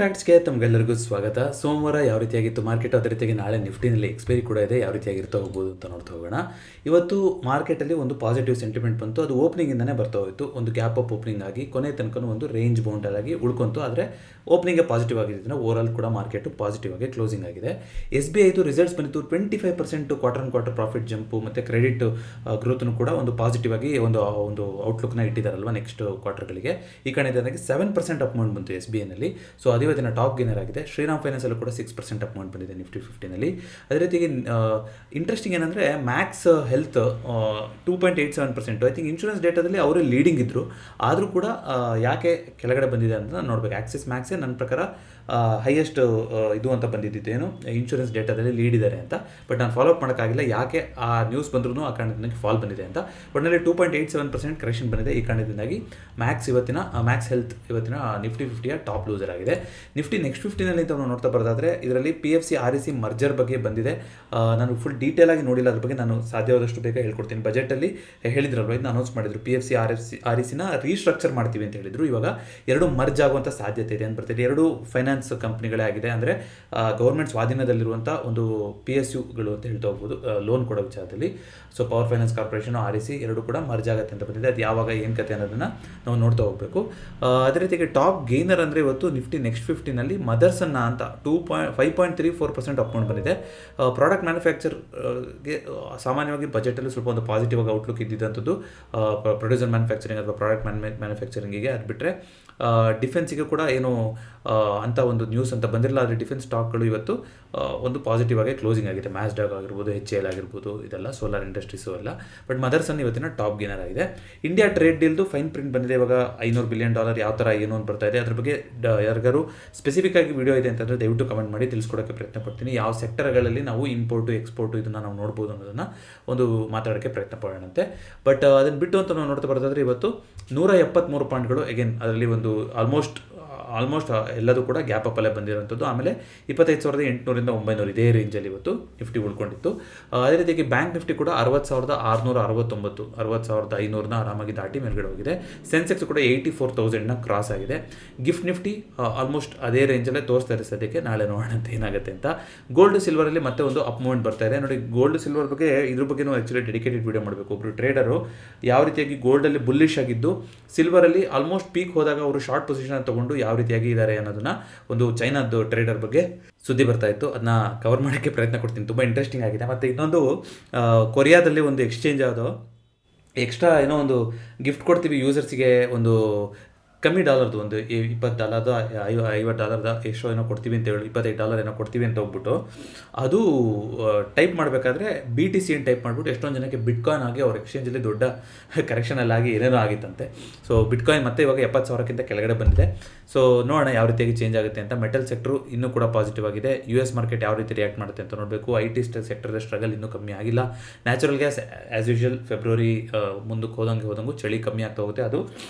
ಫ್ಯಾಕ್ಟ್ಸ್ಗೆ ತಮಗೆಲ್ಲರಿಗೂ ಸ್ವಾಗತ. ಸೋಮವಾರ ಯಾವ ರೀತಿಯಾಗಿತ್ತು ಮಾರ್ಕೆಟ್, ಅದೇ ರೀತಿಯಾಗಿ ನಾಳೆ ನಿಫ್ಟಿನಲ್ಲಿ ಎಕ್ಸ್ಪೈರಿ ಕೂಡ ಇದೆ, ಯಾವ ರೀತಿಯಾಗಿರ್ತಾ ಹೋಗ್ಬೋದು ಅಂತ ನೋಡ್ತಾ ಹೋಗೋಣ. ಇವತ್ತು ಮಾರ್ಕೆಟಲ್ಲಿ ಒಂದು ಪಾಸಿಟಿವ್ ಸೆಂಟಿಮೆಂಟ್ ಬಂತು. ಅದು ಓಪನಿಂಗಿಂದನೇ ಬರ್ತಾ ಹೋಯಿತು. ಒಂದು ಗ್ಯಾಪ್ ಅಪ್ ಓಪನಿಂಗ್ ಆಗಿ ಕೊನೆ ತನಕ ಒಂದು ರೇಂಜ್ ಬೌಂಡಲ್ ಆಗಿ ಉಳ್ಕೊಂತು. ಆದರೆ ಓಪನಿಂಗ್ಗೆ ಪಾಸಿಟಿವ್ ಆಗಿದ್ದರಿಂದ ಓವರಾಲ್ ಕೂಡ ಮಾರ್ಕೆಟು ಪಾಸಿಟಿವ್ ಆಗಿ ಕ್ಲೋಸಿಂಗ್ ಆಗಿದೆ. SBIದು ರಿಸಲ್ಟ್ಸ್ ಬಂದಿತ್ತು. 25% quarter on quarter profit jump ಮತ್ತು ಕ್ರೆಡಿಟ್ ಗ್ರೋತ್ನು ಕೂಡ ಒಂದು ಪಾಸಿಟಿವ್ ಆಗಿ ಒಂದು ಔಟ್ಲುಕ್ನ ಇಟ್ಟಿದ್ದಾರಲ್ವ ನೆಕ್ಸ್ಟ್ ಕ್ವಾರ್ಟರ್ಗಳಿಗೆ. ಈ ಕಡೆಯಿಂದಾಗಿ 7% ಅಪ್ ಮೌಂಟ್ ಬಂತು SBIನಲ್ಲಿ. ಸೊ ಅದು ಇವತ್ತಿನ ಟಾಪ್ ಗೇನರ್ ಆಗಿದೆ. ಶ್ರೀರಾಮ್ ಫೈನಾನ್ಸಲ್ಲೂ ಕೂಡ 6% ಅಪ್ ಮೌಂಟ್ ಬಂದಿದೆ ನಿಫ್ಟಿ 50ನಲ್ಲಿ. ಅದೇ ರೀತಿಯಾಗಿ ಇಂಟ್ರೆಸ್ಟಿಂಗ್ ಏನಂದರೆ Max health 2.87%. I think insurance ಡೇಟಾದಲ್ಲಿ ಅವರೇ ಲೀಡಿಂಗ್ ಇದ್ದರು. ಆದರೂ ಕೂಡ ಯಾಕೆ ಕೆಳಗಡೆ ಬಂದಿದೆ ಅಂತ ನಾನು ನೋಡಬೇಕು. ಆಕ್ಸಿಸ್ ಮ್ಯಾಕ್ಸೇ ನನ್ನ ಪ್ರಕಾರ ಹೈಯೆಸ್ಟ್ ಇದು ಅಂತ ಬಂದಿದ್ದೇನು ಇನ್ಶೂರೆನ್ಸ್ ಡೇಟಾದಲ್ಲಿ ಲೀಡ್ ಇದ್ದಾರೆ ಅಂತ. ಬಟ್ ನಾನು ಫಾಲೋ ಅಪ್ ಮಾಡೋಕ್ಕಾಗಿಲ್ಲ ಯಾಕೆ ಆ ನ್ಯೂಸ್ ಬಂದ್ರೂ ಆ ಕಾರಣದಿಂದಾಗಿ ಫಾಲ್ ಬಂದಿದೆ ಅಂತ. ಒಟ್ಟಿನಲ್ಲಿ 2.87% ಕರೆಕ್ಷನ್ ಬಂದಿದೆ. ಈ ಕಾರಣದಿಂದಾಗಿ ಮ್ಯಾಕ್ಸ್ ಹೆಲ್ತ್ ಇವತ್ತಿನ ನಿಫ್ಟಿ 50ಯ ಟಾಪ್ ಲೂಸರ್ ಆಗಿದೆ. ನಿಫ್ಟಿ ನೆಕ್ಸ್ಟ್ 50ನಲ್ಲಿ ಅಂತ ನಾವು ನೋಡ್ತಾ ಬರೋದಾದರೆ ಇದರಲ್ಲಿ PFC REC ಮರ್ಜರ್ ಬಗ್ಗೆ ಬಂದಿದೆ. ನಾನು ಫುಲ್ ಡೀಟೇಲ್ ಆಗಿ ನೋಡಿಲ್ಲ, ಅದ್ರ ಬಗ್ಗೆ ನಾನು ಸಾಧ್ಯವಾದಷ್ಟು ಬೇಗ ಹೇಳ್ಕೊಡ್ತೀನಿ. ಬಜೆಟಲ್ಲಿ ಹೇಳಿದ್ರಲ್ವ, ಇದನ್ನ ಅನೌನ್ಸ್ ಮಾಡಿದ್ರು. PFC RECನ ರೀಸ್ಟ್ರಕ್ಚರ್ ಮಾಡ್ತೀವಿ ಅಂತ ಹೇಳಿದ್ರು. ಇವಾಗ ಎರಡು ಮರ್ಜ್ ಆಗುವಂಥ ಸಾಧ್ಯತೆ ಇದೆ ಅಂತ ಬರ್ತಿದೆ. ಎರಡು ಫೈನಾನ್ಸ್ ಕಂಪ್ನಿಗಳೇ ಆಗಿದೆ. ಅಂದರೆ ಗೌರ್ಮೆಂಟ್ ಸ್ವಾಧೀನದಲ್ಲಿರುವಂಥ ಒಂದು PSUಗಳು ಅಂತ ಹೇಳ್ತಾ ಹೋಗ್ಬೋದು ಲೋನ್ ಕೊಡೋ ವಿಚಾರದಲ್ಲಿ. So power finance corporation REC ಎರಡು ಕೂಡ ಮರ್ಜ್ ಆಗುತ್ತೆ ಅಂತ ಬಂದಿದೆ. ಅದು ಯಾವಾಗ ಏನು ಕತೆ ಅನ್ನೋದನ್ನು ನಾವು ನೋಡ್ತಾ ಹೋಗಬೇಕು. ಅದೇ ರೀತಿಯಾಗಿ ಟಾಪ್ ಗೇನರ್ ಅಂದರೆ ಇವತ್ತು ನಿಫ್ಟಿ ನೆಕ್ಸ್ಟ್ 50ನಲ್ಲಿ ಮದರ್ಸನ್ನ ಅಂತ 5.34% ಅಪ್ ಮೌಂಟ್ ಬಂದಿದೆ. ಪ್ರಾಡಕ್ಟ್ ಮ್ಯಾನುಫ್ಯಾಕ್ಚರ್ಗೆ ಸಾಮಾನ್ಯವಾಗಿ ಬಜೆಟಲ್ಲಿ ಸ್ವಲ್ಪ ಒಂದು ಪಾಸಿಟಿವ್ ಆಗಿ ಔಟ್ಲುಕ್ ಇದ್ದಿದ್ದಂಥದ್ದು ಪ್ರೊಡ್ಯೂಸರ್ ಮ್ಯಾನುಫ್ಯಾಕ್ಚರಿಂಗ್ ಅಥವಾ ಪ್ರಾಡಕ್ಟ್ ಮ್ಯಾನುಫ್ಯಾಕ್ಚರಿಂಗಿಗೆ. ಅದು ಬಿಟ್ಟರೆ ಡಿಫೆನ್ಸಿಗೆ ಕೂಡ ಏನು ಅಂಥ ಒಂದು ನ್ಯೂಸ್ ಅಂತ ಬಂದಿರಲ್ಲ. ಆದರೆ ಡಿಫೆನ್ಸ್ ಸ್ಟಾಕ್ಗಳು ಇವತ್ತು ಒಂದು ಪಾಸಿಟಿವ್ ಆಗಿ ಕ್ಲೋಸಿಂಗ್ ಆಗಿದೆ. ಮ್ಯಾಸ್ಡಾಗ್ ಆಗಿರ್ಬೋದು, HCL ಆಗಿರ್ಬೋದು, ಇದೆಲ್ಲ ಸೋಲಾರ್ ಇಂಡಸ್ಟ್ರೀಸು ಎಲ್ಲ. ಬಟ್ ಮದರ್ಸನ್ ಇವತ್ತಿನ ಟಾಪ್ ಗೇನರ್ ಆಗಿದೆ. ಇಂಡಿಯಾ ಟ್ರೇಡ್ ಡೀಲ್ದು ಫೈನ್ ಪ್ರಿಂಟ್ ಬಂದಿದೆ. ಇವಾಗ $500 ಬಿಲಿಯನ್ ಯಾವ ಥರ ಏನು ಅಂತ ಬರ್ತಾ ಇದೆ. ಅದ್ರ ಬಗ್ಗೆ ಯಾರಿಗಾರು ಸ್ಪೆಸಿಫಿಕ್ ಆಗಿ ವಿಡಿಯೋ ಇದೆ ಅಂತಂದರೆ ದಯವಿಟ್ಟು ಕಮೆಂಟ್ ಮಾಡಿ ತಿಳಿಸ್ಕೊಡೋಕ್ಕೆ ಪ್ರಯತ್ನ ಪಡ್ತೀನಿ. ಯಾವ ಸೆಕ್ಟರ್ಗಳಲ್ಲಿ ನಾವು ಇಂಪೋರ್ಟು ಎಕ್ಸ್ಪೋರ್ಟು ಇದನ್ನು ನಾವು ನೋಡ್ಬೋದು ಅನ್ನೋದನ್ನು ಒಂದು ಮಾತಾಡೋಕ್ಕೆ ಪ್ರಯತ್ನ ಪಡೋಣಂತೆ. ಬಟ್ ಅದನ್ನು ಬಿಟ್ಟು ಅಂತ ನಾವು ನೋಡ್ತಾ ಬರೋದಾದರೆ ಇವತ್ತು 173 ಪಾಯಿಂಟ್ಗಳು ಅಗೇನ್ ಅದರಲ್ಲಿ ಒಂದು ಆಲ್ಮೋಸ್ಟ್ ಎಲ್ಲದೂ ಕೂಡ ಗ್ಯಾಪ್ ಅಪ್ಪಲ್ಲೇ ಬಂದಿರೋಂಥದ್ದು. ಆಮೇಲೆ 25,800ರಿಂದ 900 ಇದೇ ರೇಂಜಲ್ಲಿ ಇವತ್ತು ನಿಫ್ಟಿ ಉಳ್ಕೊಂಡಿತ್ತು. ಅದೇ ರೀತಿಯಾಗಿ ಬ್ಯಾಂಕ್ ನಿಫ್ಟಿ ಕೂಡ 60,669 60,500ನ ಆರಾಮಾಗಿ ದಾಟಿ ಮೇಲ್ಗಡೆ ಹೋಗಿದೆ. ಸೆನ್ಸೆಕ್ಸ್ ಕೂಡ 84,000ನ ಕ್ರಾಸ್ ಆಗಿದೆ. ಗಿಫ್ಟ್ ನಿಫ್ಟಿ ಆಲ್ಮೋಸ್ಟ್ ಅದೇ ರೇಂಜಲ್ಲೇ ತೋರಿಸ್ತಾ ಇದೆ ಸದ್ಯಕ್ಕೆ. ನಾಳೆ ನೋಡೋಣ ಅಂತ ಏನಾಗುತ್ತೆ ಅಂತ. ಗೋಲ್ಡ್ ಸಿಲ್ವರಲ್ಲಿ ಮತ್ತೆ ಒಂದು ಅಪ್ ಮೂವ್ಮೆಂಟ್ ಬರ್ತಾ ಇದೆ ನೋಡಿ. ಗೋಲ್ಡ್ ಸಿಲ್ವರ್ ಬಗ್ಗೆ ಇದ್ರ ಬಗ್ಗೆನೂ ಆ್ಯಕ್ಚುಲಿ ಡೆಡಿಕೇಟೆಡ್ ವಿಡಿಯೋ ಮಾಡಬೇಕು. ಒಬ್ಬರು ಟ್ರೇಡರು ಯಾವ ರೀತಿಯಾಗಿ ಗೋಲ್ಡಲ್ಲಿ ಬುಲ್ಲಿಶ್ ಆಗಿದ್ದು ಸಿಲ್ವರಲ್ಲಿ ಆಲ್ಮೋಸ್ಟ್ ಪೀಕ್ ಹೋದಾಗ ಅವರು ಶಾರ್ಟ್ ಪೊಸಿಷನ್ ತೊಗೊಂಡು ಯಾವ ರೀತಿಯಾಗಿ ಇದ್ದಾರೆ ಅನ್ನೋದನ್ನ ಒಂದು ಚೈನಾದ್ದು ಟ್ರೇಡರ್ ಬಗ್ಗೆ ಸುದ್ದಿ ಬರ್ತಾ ಇತ್ತು. ಅದನ್ನ ಕವರ್ ಮಾಡೋಕ್ಕೆ ಪ್ರಯತ್ನ ಕೊಡ್ತೀನಿ. ತುಂಬ ಇಂಟ್ರೆಸ್ಟಿಂಗ್ ಆಗಿದೆ. ಮತ್ತು ಇನ್ನೊಂದು ಕೊರಿಯಾದಲ್ಲಿ ಒಂದು ಎಕ್ಸ್ಚೇಂಜ್ ಆದೋ ಎಕ್ಸ್ಟ್ರಾ ಏನೋ ಒಂದು ಗಿಫ್ಟ್ ಕೊಡ್ತೀವಿ ಯೂಸರ್ಸಿಗೆ, ಒಂದು ಕಮ್ಮಿ ಡಾಲರ್ದು ಒಂದು $20 $50 ಎಷ್ಟೋ ಏನೋ ಕೊಡ್ತೀವಿ ಅಂತ ಹೇಳಿ $25 ಏನೋ ಕೊಡ್ತೀವಿ ಅಂತ ಹೋಗ್ಬಿಟ್ಟು ಅದು ಟೈಪ್ ಮಾಡಬೇಕಾದ್ರೆ BTC ಏನು ಟೈಪ್ ಮಾಡಿಬಿಟ್ಟು ಎಷ್ಟೊಂದು ಜನಕ್ಕೆ ಬಿಟ್ಕಾಯಿನ್ ಆಗಿ ಅವ್ರ ಎಕ್ಸ್ಚೇಂಜಲ್ಲಿ ದೊಡ್ಡ ಕರೆಕ್ಷನಲ್ಲಿ ಆಗಿ ಏನೇನೋ ಆಗಿತ್ತಂತೆ. ಸೊ ಬಿಟ್ಕಾಯಿನ್ ಮತ್ತೆ ಇವಾಗ 70,000ಕ್ಕಿಂತ ಕೆಳಗಡೆ ಬಂದಿದೆ. ಸೊ ನೋಡೋಣ ಯಾವ ರೀತಿಯಾಗಿ ಚೇಂಜ್ ಆಗುತ್ತೆ ಅಂತ. ಮೆಟಲ್ ಸೆಕ್ಟ್ರು ಇನ್ನೂ ಕೂಡ ಪಾಸಿಟಿವ್ ಆಗಿದೆ. US ಮಾರ್ಕೆಟ್ ಯಾವ ರೀತಿ ರಿಯಾಕ್ಟ್ ಮಾಡುತ್ತೆ ಅಂತ ನೋಡಬೇಕು. IT ಸೆಕ್ಟರ್ದ ಸ್ಟ್ರಗಲ್ ಇನ್ನೂ ಕಮ್ಮಿ ಆಗಿಲ್ಲ. Natural gas as usual February ಮುಂದಕ್ಕೆ ಹೋದಂಗೂ ಚಳಿ ಕಮ್ಮಿ ಆಗ್ತಾ ಹೋಗುತ್ತೆ. ಅದು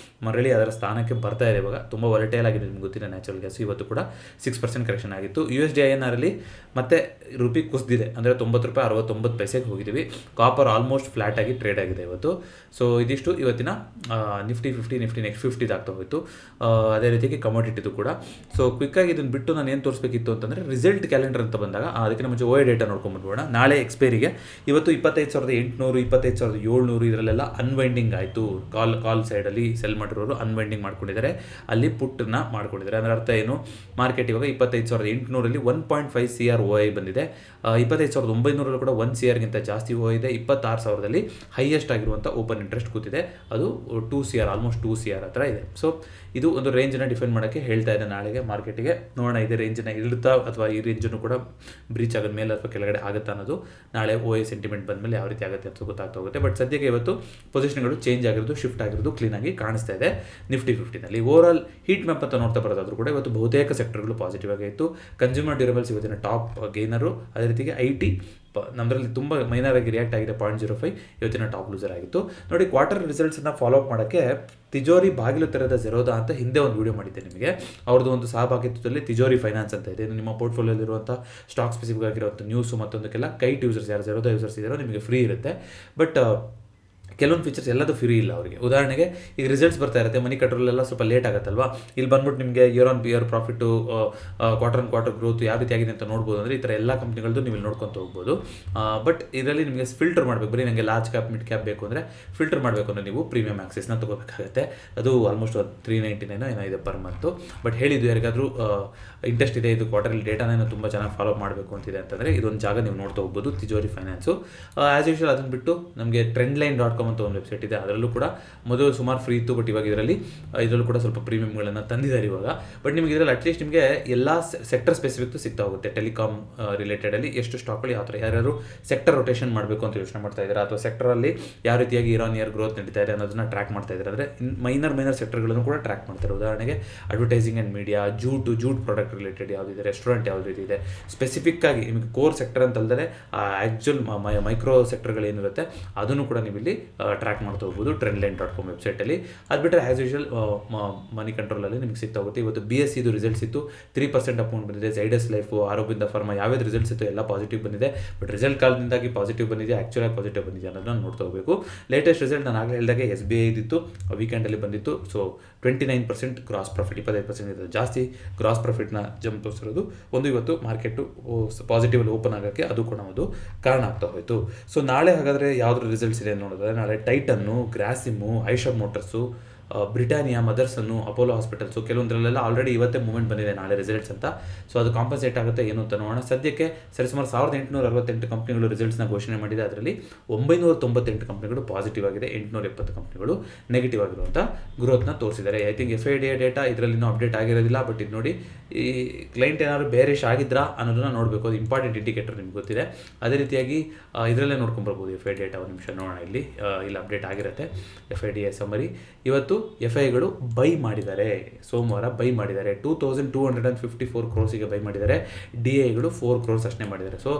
ಮರಳಿ ಅದರ ಸ್ಥಾನಕ್ಕೆ ಬರ್ತಾ ಇದೆ. ಇವಾಗ ತುಂಬ ವಾಲಟೈಲ್ ಆಗಿದೆ, ನಿಮ್ಗೆ ಗೊತ್ತಿಲ್ಲ. ನ್ಯಾಚುರಲ್ ಗ್ಯಾಸ್ ಇವತ್ತು ಕೂಡ 6% ಕರೆಕ್ಷನ್ ಆಗಿತ್ತು. USD INR ಅಲ್ಲಿ ಮತ್ತೆ ರೂಪಿ ಕುಸಿದಿದೆ. ಅಂದರೆ $90.69 ಹೋಗಿದ್ದೀವಿ. ಕಾಪರ್ ಆಲ್ಮೋಸ್ಟ್ ಫ್ಲಾಟ್ ಆಗಿ ಟ್ರೇಡ್ ಆಗಿದೆ ಇವತ್ತು. ಸೊ ಇದಿಷ್ಟು ಇವತ್ತಿನ ನಿಫ್ಟಿ ನೆಕ್ಸ್ಟ್ 50 ಆಗ್ತಾ ಹೋಯಿತು. ಅದೇ ರೀತಿಯಾಗಿ ಕಮೋಡಿಟಿದು ಕೂಡ. ಸೊ ಕ್ವಿಕ್ಕಾಗಿ ಇದನ್ನು ಬಿಟ್ಟು ನಾನು ಏನು ತೋರಿಸ್ಬೇಕಿತ್ತು ಅಂತಂದರೆ ರಿಸಲ್ಟ್ ಕ್ಯಾಲೆಂಡರ್ ಅಂತ ಬಂದಾಗ ಅದಕ್ಕಿಂತ ಮುಂಚೆ OI ಡೇಟಾ ನೋಡ್ಕೊಂಡ್ಬಿಡ್ಬೋಣ. ನಾಳೆ ಎಕ್ಸ್ಪೈರಿಗೆ ಇವತ್ತು 25,800 25,700 ಇದರಲ್ಲೆಲ್ಲ ಅನ್ವೈಂಡಿಂಗ್ ಆಯಿತು. ಕಾಲ್ ಸೈಡಲ್ಲಿ ಸೆಲ್ ಮಾಡಿರೋರು ಅನ್ವೈಂಡಿಂಗ್ ಮಾಡ್ಕೊಂಡಿದ್ದಾರೆ. ಅಲ್ಲಿ ಪುಟ್ಟನ್ನ ಮಾಡ್ಕೊಂಡಿದ್ದಾರೆ. ಅದರ ಅರ್ಥ ಏನು, ಮಾರ್ಕೆಟ್ ಇವಾಗ 25,800 1.5 CR OI ಬಂದಿದೆ. 25,900 ಕೂಡ 1 CRಗಿಂತ ಜಾಸ್ತಿ OI ಇದೆ. 26,000 ಹೈಯೆಸ್ಟ್ ಆಗಿರುವಂಥ ಓಪನ್ ಇಂಟ್ರೆಸ್ಟ್ ಕೂತಿದೆ. ಅದು 2 CR ಆಲ್ಮೋಸ್ಟ್ 2 CR ಹತ್ರ ಇದೆ. ಸೊ ಇದು ಒಂದು ರೇಂಜನ್ನು ಡಿಫೈನ್ ಮಾಡೋಕ್ಕೆ ಹೇಳ್ತಾ ಇದೆ ನಾಳೆಗೆ ಮಾರ್ಕೆಟಿಗೆ. ನೋಡೋಣ ಇದೇ ರೇಂಜನ್ನು ಇರುತ್ತಾ ಅಥವಾ ಈ ರೇಂಜನ್ನು ಕೂಡ ಬ್ರೀಚ್ ಆಗೋದ ಮೇಲೆ ಅಥವಾ ಕೆಳಗಡೆ ಆಗುತ್ತಾ ಅನ್ನೋದು ನಾಳೆ OI ಸೆಂಟಿಮೆಂಟ್ ಬಂದಮೇಲೆ ಯಾವ ರೀತಿ ಆಗುತ್ತೆ ಅಂತ ಗೊತ್ತಾಗ್ತಾ ಹೋಗುತ್ತೆ. ಬಟ್ ಸದ್ಯಕ್ಕೆ ಇವತ್ತು ಪೊಸಿಷನ್ಗಳು ಚೇಂಜ್ ಆಗಿರೋದು, ಶಿಫ್ಟ್ ಆಗಿರೋದು ಕ್ಲೀನಾಗಿ ಕಾಣಿಸ್ತಾ ಇದೆ ನಿಫ್ಟಿ 50ನಲ್ಲಿ. ಓವರಾಲ್ ಹೀಟ್ ಮ್ಯಾಪ್ ಅಂತ ನೋಡ್ತಾ ಬರೋದಾದ್ರೂ ಕೂಡ ಇವತ್ತು ಬಹುತೇಕ ಸೆಕ್ಟರ್ಗಳು ಪಾಸಿಟಿವ್ ಆಗಿತ್ತು. ಕನ್ಸ್ಯೂಮರ್ ಡ್ಯೂರಬಲ್ಸ್ ಇವತ್ತಿನ ಟಾಪ್ ಗೇನರು. ಅದೇ ರೀತಿಗೆ IT ನಮ್ಮದ್ರಲ್ಲಿ ತುಂಬ ಮೈನರ್ ಆಗಿ ರಿಯಾಕ್ಟ್ ಆಗಿದೆ. 0.05 ಇವತ್ತಿನ ಟಾಪ್ ಲೂಸರ್ ಆಗಿತ್ತು ನೋಡಿ. ಕ್ವಾರ್ಟರ್ ರಿಸಲ್ಟ್ಸನ್ನು ಫಾಲೋ ಅಪ್ ಮಾಡೋಕ್ಕೆ ತಿಜೋರಿ ಬಾಗಿಲು ತೆರೆದ ಜೆರೋದಾ ಅಂತ ಹಿಂದೆ ಒಂದು ವಿಡಿಯೋ ಮಾಡಿದ್ದೆ ನಿಮಗೆ. ಅವ್ರದ್ದು ಒಂದು ಸಹಭಾಗಿತ್ವದಲ್ಲಿ ತಿಜೋರಿ ಫೈನಾನ್ಸ್ ಅಂತ ಇದೆ. ನಿಮ್ಮ ಪೋರ್ಟ್ಫೋಲಿಯೋಲಿರುವಂಥ ಸ್ಟಾಕ್ ಸ್ಪೆಸಿಫಿಕ್ ಆಗಿರುವಂಥ ನ್ಯೂಸು ಮತ್ತೊಂದಕ್ಕೆಲ್ಲ ಕೈಟ್ ಯೂಸರ್ಸ್ ಯಾರು ಜೆರೋದಾ ಯೂಸರ್ಸ್ ಇದ್ದಾರೋ ನಿಮಗೆ ಫ್ರೀ ಇರುತ್ತೆ. ಬಟ್ ಕೆಲವೊಂದು ಫೀಚರ್ಸ್ ಎಲ್ಲದೂ ಫ್ರೀ ಇಲ್ಲ ಅವರಿಗೆ. ಉದಾಹರಣೆಗೆ ಈಗ ರಿಸಲ್ಟ್ಸ್ ಬರ್ತಾ ಇರುತ್ತೆ, ಮನಿ ಕಂಟ್ರೋಲೆಲ್ಲ ಸ್ವಲ್ಪ ಲೇಟ್ ಆಗುತ್ತಲ್ವಾ, ಇಲ್ಲಿ ಬಂದ್ಬಿಟ್ಟು ನಿಮಗೆ year on year profit, quarter on quarter growth ಯಾವ ರೀತಿ ಆಗಿದೆ ಅಂತ ನೋಡ್ಬೋದು. ಅಂದರೆ ಈ ಥರ ಎಲ್ಲ ಕಂಪ್ನಿಗಳದ್ದು ನೀವು ಇಲ್ಲಿ ನೋಡ್ಕೊತ ಹೋಗ್ಬೋದು. ಬಟ್ ಇದರಲ್ಲಿ ನಿಮಗೆ ಫಿಲ್ಟರ್ ಮಾಡಬೇಕು. ಬರೀ ನನಗೆ ಲಾರ್ಜ್ ಕ್ಯಾಪ್ ಮಿಡ್ ಕ್ಯಾಪ್ ಬೇಕು ಅಂದರೆ ಫಿಲ್ಟರ್ ಮಾಡಬೇಕು ಅಂದರೆ ನೀವು ಪ್ರೀಮಿಯಮ್ ಆಕ್ಸೆಸ್ನ ತೊಗೋಬೇಕಾಗುತ್ತೆ. ಅದು ಆಲ್ಮೋಸ್ಟ್ 399 ಏನೋ ಇದೆ ಪರ್ ಮಂತು. ಬಟ್ ಹೇಳಿದ್ದು ಯಾರಿಗಾದರೂ ಇಂಟ್ರೆಸ್ಟ್ ಇದೆ, ಇದು ಕ್ವಾರ್ಟರ್ಲಿ ಡೇಟಾನ ತುಂಬ ಚೆನ್ನಾಗಿ ಫಾಲೋ ಮಾಡಬೇಕು ಅಂತಿದೆ ಅಂತಂದರೆ ಇದೊಂದು ಜಾಗ ನೀವು ನೋಡ್ತಾ ಹೋಗ್ಬೋದು, ತಿಜೋರಿ ಫೈನಾನ್ಸು. ಆ್ಯಸ್ ಯೂಶುವಲ್ ಅದನ್ನು ಬಿಟ್ಟು ನಮಗೆ trendline.com ಅಂತ ಒಂದು ವೆಬ್ಸೈಟ್ ಇದೆ, ಅದರಲ್ಲೂ ಕೂಡ ಮೊದಲು ಸುಮಾರು ಫ್ರೀ ಇತ್ತು, ಬಟ್ ಇವಾಗ ಇದರಲ್ಲೂ ಕೂಡ ಸ್ವಲ್ಪ ಪ್ರೀಮಿಯಮ್ಗಳನ್ನು ತಂದಿದ್ದಾರೆ ಇವಾಗ. ಬಟ್ ನಿಮಗೆ ಇದರಲ್ಲಿ ಅಟ್ಲೀಸ್ಟ್ ನಿಮಗೆ ಎಲ್ಲ ಸೆಕ್ಟರ್ ಸ್ಪೆಸಿಫಿಕ್ ಸಿಗ್ತಾ ಹೋಗುತ್ತೆ. ಟೆಲಿಕಾಮ್ ರಿಲೇಟೆಡಲ್ಲಿ ಎಷ್ಟು ಸ್ಟಾಕ್ಗಳು ಯಾವ ಥರ, ಯಾರ್ಯಾರು ಸೆಕ್ಟರ್ ರೊಟೇಷನ್ ಮಾಡಬೇಕು ಅಂತ ಯೋಚನೆ ಮಾಡ್ತಾ ಇದ್ದಾರೆ, ಅಥವಾ ಸೆಕ್ಟರಲ್ಲಿ ಯಾವ ರೀತಿಯಾಗಿ ಇಯರ್ ಆನ್ ಇಯರ್ ಗ್ರೋತ್ ನಡೀತಾ ಇದೆ ಅನ್ನೋದನ್ನ ಟ್ರ್ಯಾಕ್ ಮಾಡ್ತಾ ಇದ್ದಾರೆ. ಅಂದರೆ ಮೈನರ್ ಸೆಕ್ಟರ್ಗಳನ್ನು ಕೂಡ ಟ್ರ್ಯಾಕ್ ಮಾಡ್ತಾರೆ. ಉದಾಹರಣೆಗೆ advertising and media, jute product related ಯಾವುದಿದೆ, ರೆಸ್ಟೋರೆಂಟ್ ಯಾವ ರೀತಿ ಇದೆ, ಸ್ಪೆಸಿಫಿಕ್ ಆಗಿ ನಿಮಗೆ ಕೋರ್ ಸೆಕ್ಟರ್ ಅಂತ ಅಲ್ಲದೆ ಆ್ಯಕ್ಚುಲ್ ಮೈಕ್ರೋ ಸೆಕ್ಟರ್ಗಳು ಏನಿರುತ್ತೆ ಅದನ್ನು ಕೂಡ ನೀವು ಇಲ್ಲಿ ಟ್ರ್ಯಾಕ್ ಮಾಡ್ತಾ ಹೋಗ್ಬೋದು trendline.com ವೆಬ್ಸೈಟಲ್ಲಿ. ಅದು ಬಿಟ್ಟರೆ ಆ್ಯಸ್ ಯೂಶುವಲ್ ಮನಿ ಕಂಟ್ರೋಲಲ್ಲಿ ನಿಮಗೆ ಸಿಗ್ತಾ ಹೋಗುತ್ತೆ. ಇವತ್ತು BSE ಇದು ರಿಸಲ್ಟ್ಸ್ ಇತ್ತು, 3% ಅಮೌಂಟ್ ಬಂದಿದೆ. ಝೈಡಸ್ ಲೈಫು, ಆರೋಗ್ಯದ ಫಾರ್ಮಾ ಯಾವ್ಯಾವ್ದು ರಿಸಲ್ಟ್ಸ್ ಇತ್ತು ಎಲ್ಲ ಪಾಸಿಟಿವ್ ಬಂದಿದೆ. ಬಟ್ ರಿಸಲ್ಟ್ ಕಾಲದಿಂದಾಗಿ ಪಾಸಿಟಿವ್ ಬಂದಿದೆ, ಆ್ಯಕ್ಚುಲಾಗಿ ಪಾಸಿಟಿವ್ ಬಂದಿದೆ ಅನ್ನೋದನ್ನ ನೋಡ್ತಾ ಹೋಗಬೇಕು. ಲೇಟೆಸ್ಟ್ ರಿಸಲ್ಟ್ ನಾನು ಆಗಲೇ ಹೇಳಿದಾಗೆ SBI ಇದ್ದಿತ್ತು, ವೀಕೆಂಡಲ್ಲಿ ಬಂದಿತ್ತು. ಸೊ 29% ಗ್ರಾಸ್ ಪ್ರಾಫಿಟ್, 25% ಇದೆ ಜಾಸ್ತಿ ಗ್ರಾಸ್ ಪ್ರಾಫಿಟ್ನ ಜಂಪ್ ತೋರಿಸಿರೋದು ಒಂದು. ಇವತ್ತು ಮಾರ್ಕೆಟು ಪಾಸಿಟಿವ್ ಓಪನ್ ಆಗೋಕ್ಕೆ ಅದು ಕೂಡ ಒಂದು ಕಾರಣ ಆಗ್ತಾ ಹೋಯಿತು. ಸೊ ನಾಳೆ ಹಾಗಾದರೆ ಯಾವ್ದು ರಿಸಲ್ಟ್ಸ್ ಇದೆ ನೋಡಿದ್ರೆ, ನಾಳೆ ಟೈಟನ್ನು, ಗ್ರಾಸಿಮು, ಐಷರ್ ಮೋಟರ್ಸು, ಬ್ರಿಟಾನಿಯಾ, ಮದರ್ಸನ್ನು, ಅಪೋಲೋ ಹಾಸ್ಪಿಟಲ್ಸು, ಕೆಲವೊಂದರಲ್ಲೆಲ್ಲ ಆಲ್ರೆಡಿ ಇವತ್ತೇ ಮೂವ್ಮೆಂಟ್ ಬಂದಿದೆ ನಾಳೆ ರಿಸಲ್ಟ್ಸ್ ಅಂತ. ಸೊ ಅದು ಕಾಂಪನ್ಸೇಟ್ ಆಗುತ್ತೆ ಏನು ಅಂತ ನೋಡೋಣ. ಸದ್ಯಕ್ಕೆ ಸರಿಸುಮಾರು 1868 ಕಂಪ್ನಿಗಳು ರಿಸಲ್ಟ್ಸ್ನ ಘೋಷಣೆ ಮಾಡಿದೆ. ಅದರಲ್ಲಿ 998 ಕಂಪ್ನಿಗಳು ಪಾಸಿಟಿವ್ ಆಗಿದೆ, 870 ಕಂಪ್ನಿಗಳು ನೆಗೆಟಿವ್ ಆಗಿರುವಂಥ ಗ್ರೋತ್ನ ತೋರಿಸಿದ್ದಾರೆ. ಐ ಥಿಂಕ್ FIDA ಡೇಟಾ ಇದರಲ್ಲಿ ಇನ್ನೂ ಅಪ್ಡೇಟ್ ಆಗಿರೋದಿಲ್ಲ. ಬಟ್ ಇದು ನೋಡಿ, ಈ ಕ್ಲೈಂಟ್ ಏನಾದ್ರು ಬೇರಿಶ್ ಆಗಿದ್ರಾ ಅನ್ನೋದನ್ನ ನೋಡಬೇಕು, ಅದು ಇಂಪಾರ್ಟೆಂಟ್ ಇಂಡಿಕೇಟರ್ ನಿಮ್ಗೆ ಗೊತ್ತಿದೆ. ಅದೇ ರೀತಿಯಾಗಿ ಇದರಲ್ಲೇ ನೋಡ್ಕೊಂಬರ್ಬೋದು FI ಡೇಟಾ. ಒಂದು ನಿಮಿಷ ನೋಡೋಣ, ಇಲ್ಲಿ ಅಪ್ಡೇಟ್ ಆಗಿರುತ್ತೆ FIDA ಸಮ್ಮರಿ. ಇವತ್ತು FIಗಳು ಬೈ ಮಾಡಿದ್ದಾರೆ, ಸೋಮವಾರ ಬೈ ಮಾಡಿದ್ದಾರೆ. 2254 ಕ್ರೋರ್ಸಿಗೆ ಬೈ ಮಾಡಿದ್ದಾರೆ. DIಗಳು 4 ಕ್ರೋರ್ಸ್ ಅಷ್ಟೇ ಮಾಡಿದ್ದಾರೆ. ಸೊ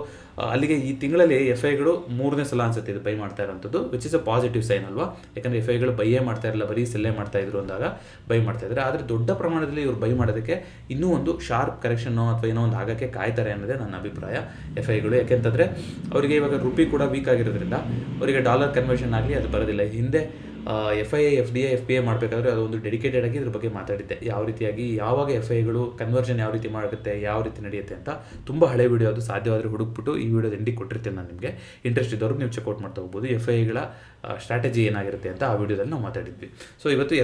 ಅಲ್ಲಿಗೆ ಈ ತಿಂಗಳಲ್ಲಿ FIಗಳು 3ನೇ ಸಲ ಅನ್ಸುತ್ತೆ ಇದು ಬೈ ಮಾಡ್ತಾ ಇರೋಂಥದ್ದು, which is a positive sign ಅಲ್ವಾ. ಯಾಕಂದರೆ FIಗಳು ಬೈಯೇ ಮಾಡ್ತಾ ಇರಲಿಲ್ಲ, ಬರೀ ಸೆಲ್ಲೇ ಮಾಡ್ತಾ ಇದ್ರು ಅಂದಾಗ ಬೈ ಮಾಡ್ತಾ ಇದ್ದಾರೆ. ಆದರೆ ದೊಡ್ಡ ಪ್ರಮಾಣದಲ್ಲಿ ಇವರು ಬೈ ಮಾಡೋದಕ್ಕೆ ಇನ್ನೂ ಒಂದು ಶಾರ್ಪ್ ಕರೆಕ್ಷನ್ನು ಅಥವಾ ಏನೋ ಒಂದು ಆಗೋಕ್ಕೆ ಕಾಯ್ತಾರೆ ಅನ್ನೋದೇ ನನ್ನ ಅಭಿಪ್ರಾಯ FIಗಳು. ಯಾಕೆಂತಂದರೆ ಅವರಿಗೆ ಇವಾಗ ರುಪಿ ಕೂಡ ವೀಕ್ ಆಗಿರೋದ್ರಿಂದ ಅವರಿಗೆ ಡಾಲರ್ ಕನ್ವರ್ಷನ್ ಆಗಲಿ ಅದು ಬರೋದಿಲ್ಲ. ಹಿಂದೆ FIA, FDI, FPA ಮಾಡಬೇಕಾದ್ರೆ ಅದು ಒಂದು ಡೆಡಿಕೇಟೆಡ್ ಆಗಿ ಇದ್ರ ಬಗ್ಗೆ ಮಾತಾಡಿದ್ದೆ, ಯಾವ ರೀತಿಯಾಗಿ ಯಾವಾಗ FIಗಳು ಕನ್ವರ್ಷನ್ ಯಾವ ರೀತಿ ಮಾಡುತ್ತೆ, ಯಾವ ರೀತಿ ನಡೆಯುತ್ತೆ ಅಂತ. ತುಂಬ ಹಳೆ ವಿಡಿಯೋ, ಅದು ಸಾಧ್ಯವಾದರೆ ಹುಡುಕ್ಬಿಟ್ಟು ಈ ವಿಡಿಯೋದ ಎಂಡಿಗೆ ಕೊಟ್ಟಿರ್ತೀನಿ ನಾನು. ನಿಮಗೆ ಇಂಟ್ರೆಸ್ಟ್ ಇದ್ದವ್ರಿಗೆ ನೀವು ಚೆಕ್ಔಟ್ ಮಾಡ್ತಾ ಹೋಗ್ಬೋದು. FIಗಳ ಸ್ಟ್ರಾಟಜಿ ಏನಾಗಿರುತ್ತೆ ಅಂತ ಆ ವಿಡಿಯೋದಲ್ಲಿ ನಾವು ಮಾತಾಡಿದ್ವಿ. ಸೊ ಇವತ್ತು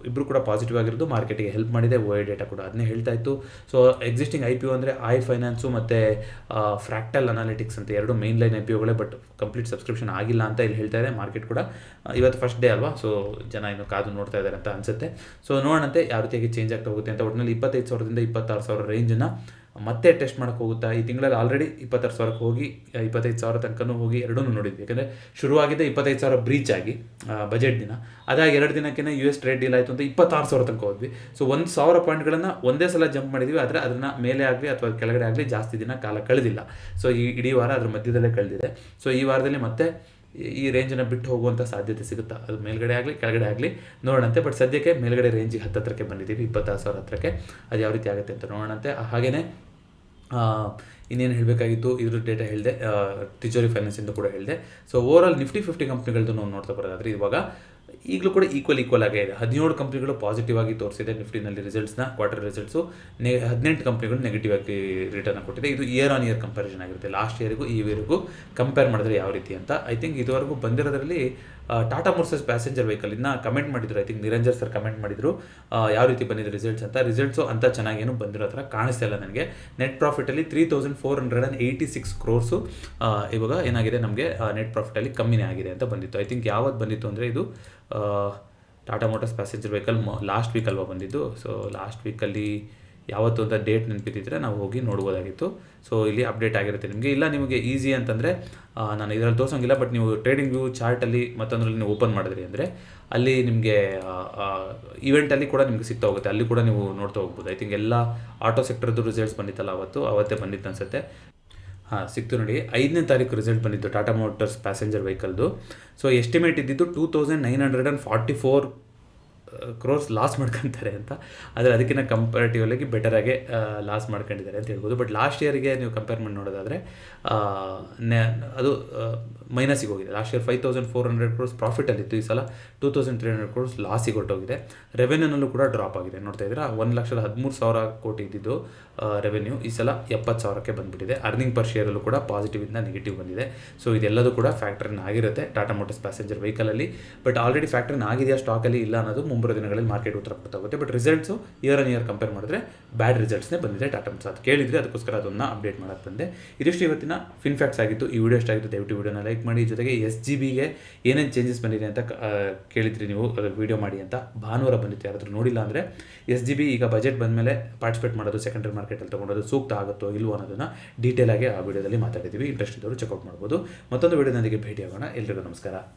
ಇಬ್ಬರು ಕೂಡ ಪಾಸಿಟಿವ್ ಆಗಿರೋದು ಮಾರ್ಕೆಟಿಗೆ ಹೆಲ್ಪ್ ಮಾಡಿದೆ. OI ಡೇಟಾ ಕೂಡ ಅದನ್ನೇ ಹೇಳ್ತಾ ಇತ್ತು. ಸೊ ಎಕ್ಸಿಸ್ಟಿಂಗ್ IPO ಅಂದರೆ ಐ ಫೈನಾನ್ಸು ಮತ್ತು ಫ್ರ್ಯಾಕ್ಟಲ್ ಅನಾಲಿಟಿಕ್ಸ್ ಅಂತ ಎರಡು ಮೇನ್ ಲೈನ್ IPOಗಳೇ, ಬಟ್ ಕಂಪ್ಲೀಟ್ ಸಬ್ಸ್ಕ್ರಿಪ್ಷನ್ ಆಗಿಲ್ಲ ಅಂತ ಇಲ್ಲಿ ಹೇಳ್ತಾ ಇದೆ ಮಾರ್ಕೆಟ್ ಕೂಡ. ಇವತ್ತು ಫಸ್ಟ್ ಡೇ ಅಲ್ವಾ, ಸೊ ಜನ ಇನ್ನು ಕಾದು ನೋಡ್ತಾ ಇದ್ದಾರೆ ಅಂತ ಅನಿಸುತ್ತೆ. ಸೊ ನೋಡೋಣಂತೆ ಯಾವ ರೀತಿಯಾಗಿ ಚೇಂಜ್ ಆಗ್ತಾ ಹೋಗುತ್ತೆ ಅಂತ. ಒಟ್ಟಿನಲ್ಲಿ 25,000ದಿಂದ 26,000 ರೇಂಜನ್ನು ಮತ್ತೆ ಟೆಸ್ಟ್ ಮಾಡೋಕ್ಕೆ ಹೋಗುತ್ತಾ. ಈ ತಿಂಗಳಲ್ಲಿ ಆಲ್ರೆಡಿ 26,000ಕ್ಕೆ ಹೋಗಿ 25,000 ತನಕನೂ ಹೋಗಿ ಎರಡೂ ನೋಡಿದ್ವಿ. ಯಾಕಂದರೆ ಶುರುವಾಗಿದ್ದೆ 25,000 ಬ್ರೀಚ್ ಆಗಿ ಬಜೆಟ್ ದಿನ, ಅದಾಗಿ 2 ದಿನಕ್ಕೆ US ಟ್ರೇಡ್ ಡೀಲ್ ಆಯಿತು ಅಂತ 26,000 ತನಕ ಹೋದ್ವಿ. ಸೊ 1,000 ಪಾಯಿಂಟ್ಗಳನ್ನು ಒಂದೇ ಸಲ ಜಂಪ್ ಮಾಡಿದ್ವಿ. ಆದರೆ ಅದನ್ನು ಮೇಲೆ ಆಗಲಿ ಅಥವಾ ಕೆಳಗಡೆ ಆಗಲಿ ಜಾಸ್ತಿ ದಿನ ಕಾಲ ಕಳೆದಿಲ್ಲ. ಸೊ ಈ ಇಡೀ ವಾರ ಅದ್ರ ಮಧ್ಯದಲ್ಲೇ ಕಳೆದಿದೆ. ಸೊ ಈ ವಾರದಲ್ಲಿ ಮತ್ತೆ ಈ ರೇಂಜನ್ನು ಬಿಟ್ಟು ಹೋಗುವಂಥ ಸಾಧ್ಯತೆ ಸಿಗುತ್ತಾ, ಅದು ಮೇಲ್ಗಡೆ ಆಗಲಿ ಕೆಳಗಡೆ ಆಗಲಿ ನೋಡೋಣಂತೆ. ಬಟ್ ಸದ್ಯಕ್ಕೆ ಮೇಲ್ಗಡೆ ರೇಂಜಿಗೆ ಹತ್ತತ್ರಕ್ಕೆ ಬಂದಿದ್ದೀವಿ, 26,000 ಹತ್ರಕ್ಕೆ. ಅದು ಯಾವ ರೀತಿ ಆಗುತ್ತೆ ಅಂತ ನೋಡೋಣಂತೆ. ಹಾಗೆಯೇ ಇನ್ನೇನು ಹೇಳಬೇಕಾಗಿತ್ತು, ಇದ್ರ ಡೇಟಾ ಹೇಳಿದೆ, ತಿಜೋರಿ ಫೈನಾನ್ಸಿಂದ ಕೂಡ ಹೇಳಿದೆ. ಸೊ ಓವರಾಲ್ ನಿಫ್ಟಿ 50 ಕಂಪ್ನಿಗಳದ್ದು ನಾವು ನೋಡ್ತಾ ಬರೋದಾದರೆ ಇವಾಗ ಈಗಲೂ ಕೂಡ ಈಕ್ವಲ್ ಆಗೇ ಇದೆ. 17 ಕಂಪ್ನಿಗಳು ಪಾಸಿಟಿವ್ ಆಗಿ ತೋರಿಸಿದೆ ನಿಫ್ಟಿನಲ್ಲಿ ರಿಸಲ್ಟ್ಸ್ನ, ಕ್ವಾರ್ಟರ್ ರಿಸಲ್ಟ್ಸು. 18 ಕಂಪ್ನಿಗಳು ನೆಗೆಟಿವ್ ಆಗಿ ರಿಟರ್ನ್ ಕೊಟ್ಟಿದೆ. ಇದು ಇಯರ್ ಆನ್ ಇಯರ್ ಕಂಪ್ಯಾರಿಸನ್ ಆಗಿರುತ್ತೆ, ಲಾಸ್ಟ್ ಇಯರ್ಗೂ ಈ ಇಯರ್ಗೂ ಕಂಪೇರ್ ಮಾಡಿದ್ರೆ ಯಾವ ರೀತಿ ಅಂತ. ಐ ಥಿಂಕ್ ಇದುವರೆಗೂ ಬಂದಿರೋದ್ರಲ್ಲಿ ಟಾಟಾ ಮೋಟರ್ಸ್ ಪ್ಯಾಸೆಂಜರ್ ವೆಹಿಕಲ್ ಇನ್ನು ಕಮೆಂಟ್ ಮಾಡಿದ್ರು. I think Niranjan sir comment ಮಾಡಿದ್ರು ಯಾವ ರೀತಿ ಬಂದಿದೆ ರಿಸಲ್ಟ್ಸ್ ಅಂತ. ರಿಸಲ್ಟ್ಸು ಅಂತ ಚೆನ್ನಾಗೇನು ಬಂದಿರೋ ಥರ ಕಾಣಿಸ್ತಾ ಇಲ್ಲ ನನಗೆ. ನೆಟ್ ಪ್ರಾಫಿಟಲ್ಲಿ 3,486 ಕ್ರೋರ್ಸು ಇವಾಗ ಏನಾಗಿದೆ ನಮಗೆ ನೆಟ್ ಪ್ರಾಫಿಟಲ್ಲಿ ಕಮ್ಮಿನೇ ಆಗಿದೆ ಅಂತ ಬಂದಿತ್ತು. ಐ ಥಿಂಕ್ ಯಾವತ್ತು ಬಂದಿತ್ತು ಅಂದರೆ ಇದು Tata Motors passenger vehicle last week ಅಲ್ವಾ ಬಂದಿದ್ದು. ಸೊ ಲಾಸ್ಟ್ ವೀಕಲ್ಲಿ ಯಾವತ್ತು ಅಂತ ಡೇಟ್ ನೆನಪಿದ್ದರೆ ನಾವು ಹೋಗಿ ನೋಡ್ಬೋದಾಗಿತ್ತು. ಸೊ ಇಲ್ಲಿ ಅಪ್ಡೇಟ್ ಆಗಿರುತ್ತೆ ನಿಮಗೆ. ಇಲ್ಲ ನಿಮಗೆ ಈಸಿ ಅಂತಂದರೆ ನಾನು ಇದರಲ್ಲಿ ತೋರಿಸೋಂಗಿಲ್ಲ, ಬಟ್ ನೀವು ಟ್ರೇಡಿಂಗ್ ವ್ಯೂ ಚಾರ್ಟಲ್ಲಿ ಮತ್ತೊಂದರಲ್ಲಿ ನೀವು ಓಪನ್ ಮಾಡಿದ್ರಿ ಅಂದರೆ ಅಲ್ಲಿ ನಿಮಗೆ ಇವೆಂಟಲ್ಲಿ ಕೂಡ ನಿಮಗೆ ಸಿಗ್ತಾ ಹೋಗುತ್ತೆ, ಅಲ್ಲಿ ಕೂಡ ನೀವು ನೋಡ್ತಾ ಹೋಗ್ಬೋದು. ಐ ಥಿಂಕ್ ಎಲ್ಲ ಆಟೋ ಸೆಕ್ಟರ್ದು ರಿಸಲ್ಟ್ಸ್ ಬಂದಿತ್ತಲ್ಲ ಅವತ್ತೇ ಬಂದಿತ್ತು ಅನಿಸುತ್ತೆ. ಸಿಕ್ತು ನೋಡಿ, 5ನೇ ತಾರೀಕು ರಿಸಲ್ಟ್ ಬಂದಿತ್ತು ಟಾಟಾ ಮೋಟರ್ಸ್ ಪ್ಯಾಸೆಂಜರ್ ವೆಹಿಕಲ್ದು. ಸೊ ಎಸ್ಟಿಮೇಟ್ ಇದ್ದಿದ್ದು 2,944 ಕ್ರೋರ್ಸ್ ಲಾಸ್ ಮಾಡ್ಕೊತಾರೆ ಅಂತ. ಆದರೆ ಅದಕ್ಕಿಂತ ಕಂಪೇರಿಟಿವ್ಲಿ ಬೆಟರಾಗಿ ಲಾಸ್ ಮಾಡ್ಕೊಂಡಿದ್ದಾರೆ ಅಂತ ಹೇಳ್ಬೋದು. ಬಟ್ ಲಾಸ್ಟ್ ಇಯರ್ಗೆ ನೀವು ಕಂಪೇರ್ ಮಾಡಿ ನೋಡೋದಾದರೆ ಅದು ಮೈನಸಿಗೆ ಹೋಗಿದೆ. ಲಾಸ್ಟ್ ಇಯರ್ 5400 crores ಪ್ರಾಫಿಟಲ್ಲಿತ್ತು, ಈ ಸಲ 2300 crores ಲಾಸಿಗೆ ಹೊರಟೋಗಿದೆ. ರೆವೆನ್ಯೂನಲ್ಲೂ ಕೂಡ ಡ್ರಾಪ್ ಆಗಿದೆ. ನೋಡ್ತಾ ಇದ್ದೀರಾ, 1,13,000 ಕೋಟಿ ಇದ್ದಿದ್ದು ರೆವೆನ್ಯೂ ಈ ಸಲ 70,000ಕ್ಕೆ ಬಂದುಬಿಟ್ಟಿದೆ. ಅರ್ನಿಂಗ್ ಪರ್ ಶೇರಲ್ಲೂ ಕೂಡ ಪಾಸಿಟಿವಿಂದ ನೆಗೆಟಿವ್ ಬಂದಿದೆ. ಸೊ ಇದೆಲ್ಲದೂ ಕೂಡ ಫ್ಯಾಕ್ಟ್ರಿನ್ ಆಗಿರುತ್ತೆ ಟಾಟಾ ಮೋಟರ್ಸ್ ಪ್ಯಾಸೆಂಜರ್ ವೆಹಿಕಲಲ್ಲಿ. ಬಟ್ ಆಲ್ರೆಡಿ ಫ್ಯಾಕ್ಟ್ರಿನ್ ಆಗಿದೆಯಾ ಸ್ಟಾಕಲ್ಲಿ ಇಲ್ಲ ಅನ್ನೋದು ಮುಂಬರುವ ದಿನಗಳಲ್ಲಿ ಮಾರ್ಕೆಟ್ ಉತ್ತರ ಕೊಡ್ತಾ ಹೋಗುತ್ತೆ. But results year on year compare ಮಾಡಿದ್ರೆ ಬ್ಯಾಡ್ ರಿಸಲ್ಟ್ಸ್ನೇ ಬಂದಿದೆ ಟಾಟಾ ಮೋಟರ್ಸ್. ಅದು ಕೇಳಿದರೆ ಅದಕ್ಕೋಸ್ಕರ ಅದನ್ನು ಅಪ್ಡೇಟ್ ಮಾಡೋಕ್ಕೆ ಬಂದೆ. ಇದಿಷ್ಟು ಇವತ್ತಿನ ಫಿನ್ ಫ್ಯಾಕ್ಟ್ಸ್ ಆಗಿತ್ತು. ಈ ವಿಡಿಯೋ ಇಷ್ಟ ಆಗಿತ್ತು, ದಯವಿಟ್ಟು ವಿಡಿಯೋನ ಲೈಕ್ ಮಾಡಿ. ಜೊತೆಗೆ SGBಗೆ ಏನೇನು ಚೇಂಜಸ್ ಬಂದಿದೆ ಅಂತ ಕೇಳಿದ್ರಿ ನೀವು, ವಿಡಿಯೋ ಮಾಡಿ ಅಂತ. ಭಾನುವಾರ ಬಂದಿತ್ತು, ಯಾರಾದರೂ ನೋಡಿಲ್ಲ ಅಂದರೆ SGB ಈಗ ಬಜೆಟ್ ಬಂದಮೇಲೆ ಪಾರ್ಟಿಸಿಪೇಟ್ ಮಾಡೋದು, ಸೆಕೆಂಡರಿ ಮಾರ್ಕೆಟಲ್ಲಿ ತೊಗೊಂಡೋದು ಸೂಕ್ತ ಆಗುತ್ತೋ ಇಲ್ವೋ ಅನ್ನೋದನ್ನು ಡೀಟೇಲ್ ಆಗಿ ಆ ವಿಡಿಯೋದಲ್ಲಿ ಮಾತಾಡಿದ್ದೀವಿ. ಇಂಟ್ರೆಸ್ಟ್ ಇದ್ದವರು ಚೆಕ್ಔಟ್ ಮಾಡ್ಬೋದು. ಮತ್ತೊಂದು ವಿಡಿಯೋದೊಂದಿಗೆ ಭೇಟಿಯಾಗೋಣ. ಎಲ್ರಿಗೂ ನಮಸ್ಕಾರ.